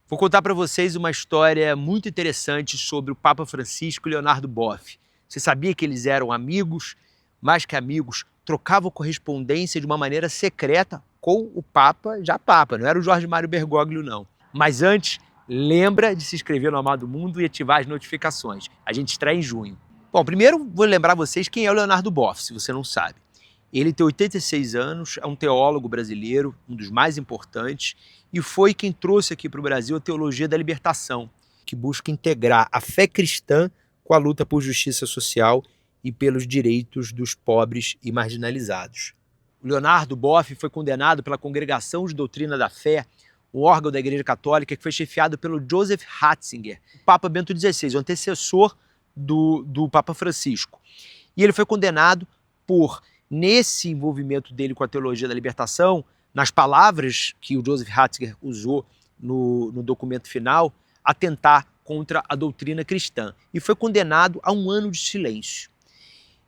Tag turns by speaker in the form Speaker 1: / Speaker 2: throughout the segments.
Speaker 1: Vou contar para vocês uma história muito interessante sobre o Papa Francisco e Leonardo Boff. Você sabia que eles eram amigos, mais que amigos, trocavam correspondência de uma maneira secreta com o Papa, já Papa, não era o Jorge Mário Bergoglio não. Mas antes, lembra de se inscrever no Amado Mundo e ativar as notificações. A gente estreia em junho. Bom, primeiro vou lembrar vocês quem é o Leonardo Boff, se você não sabe. Ele tem 86 anos, é um teólogo brasileiro, um dos mais importantes, e foi quem trouxe aqui para o Brasil a teologia da libertação, que busca integrar a fé cristã com a luta por justiça social e pelos direitos dos pobres e marginalizados. O Leonardo Boff foi condenado pela Congregação de Doutrina da Fé, um órgão da Igreja Católica que foi chefiado pelo Joseph Ratzinger, o Papa Bento XVI, o antecessor do Papa Francisco. E ele foi condenado por, nesse envolvimento dele com a teologia da libertação, nas palavras que o Joseph Ratzinger usou no documento final, atentar contra a doutrina cristã. E foi condenado a 1 ano de silêncio.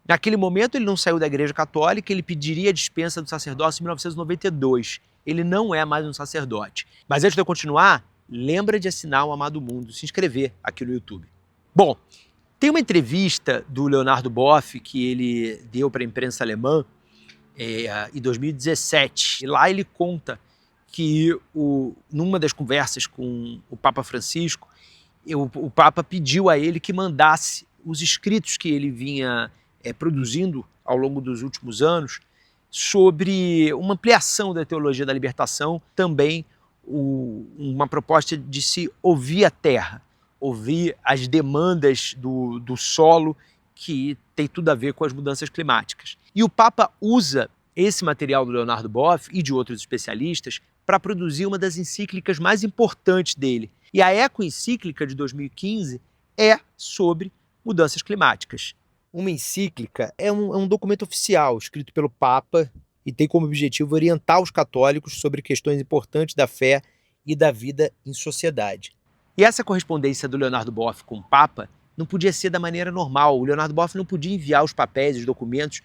Speaker 1: Naquele momento ele não saiu da Igreja Católica, ele pediria a dispensa do sacerdócio em 1992. Ele não é mais um sacerdote. Mas antes de eu continuar, lembra de assinar o Amado Mundo, se inscrever aqui no YouTube. Bom, tem uma entrevista do Leonardo Boff que ele deu para a imprensa alemã em 2017. E lá ele conta que numa das conversas com o Papa Francisco, o Papa pediu a ele que mandasse os escritos que ele vinha produzindo ao longo dos últimos anos sobre uma ampliação da teologia da libertação, também uma proposta de se ouvir a terra, ouvir as demandas do solo, que tem tudo a ver com as mudanças climáticas. E o Papa usa esse material do Leonardo Boff e de outros especialistas para produzir uma das encíclicas mais importantes dele. E a Eco-encíclica de 2015 é sobre mudanças climáticas. Uma encíclica é um documento oficial escrito pelo Papa e tem como objetivo orientar os católicos sobre questões importantes da fé e da vida em sociedade. E essa correspondência do Leonardo Boff com o Papa não podia ser da maneira normal. O Leonardo Boff não podia enviar os papéis, os documentos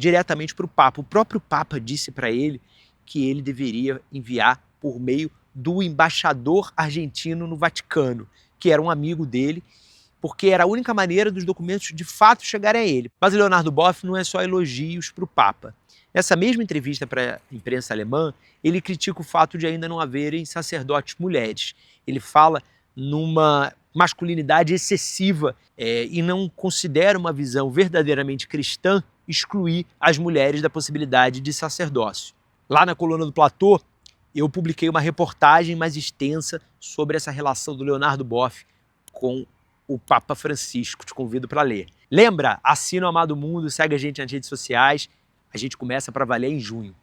Speaker 1: diretamente para o Papa. O próprio Papa disse para ele que ele deveria enviar por meio do embaixador argentino no Vaticano, que era um amigo dele, porque era a única maneira dos documentos de fato chegarem a ele. Mas o Leonardo Boff não é só elogios para o Papa. Nessa mesma entrevista para a imprensa alemã, ele critica o fato de ainda não haverem sacerdotes mulheres. Ele fala numa masculinidade excessiva e não considera uma visão verdadeiramente cristã excluir as mulheres da possibilidade de sacerdócio. Lá na coluna do Platô, eu publiquei uma reportagem mais extensa sobre essa relação do Leonardo Boff com o Papa Francisco. Te convido para ler. Lembra? Assina o Amado Mundo, segue a gente nas redes sociais. A gente começa para valer em junho.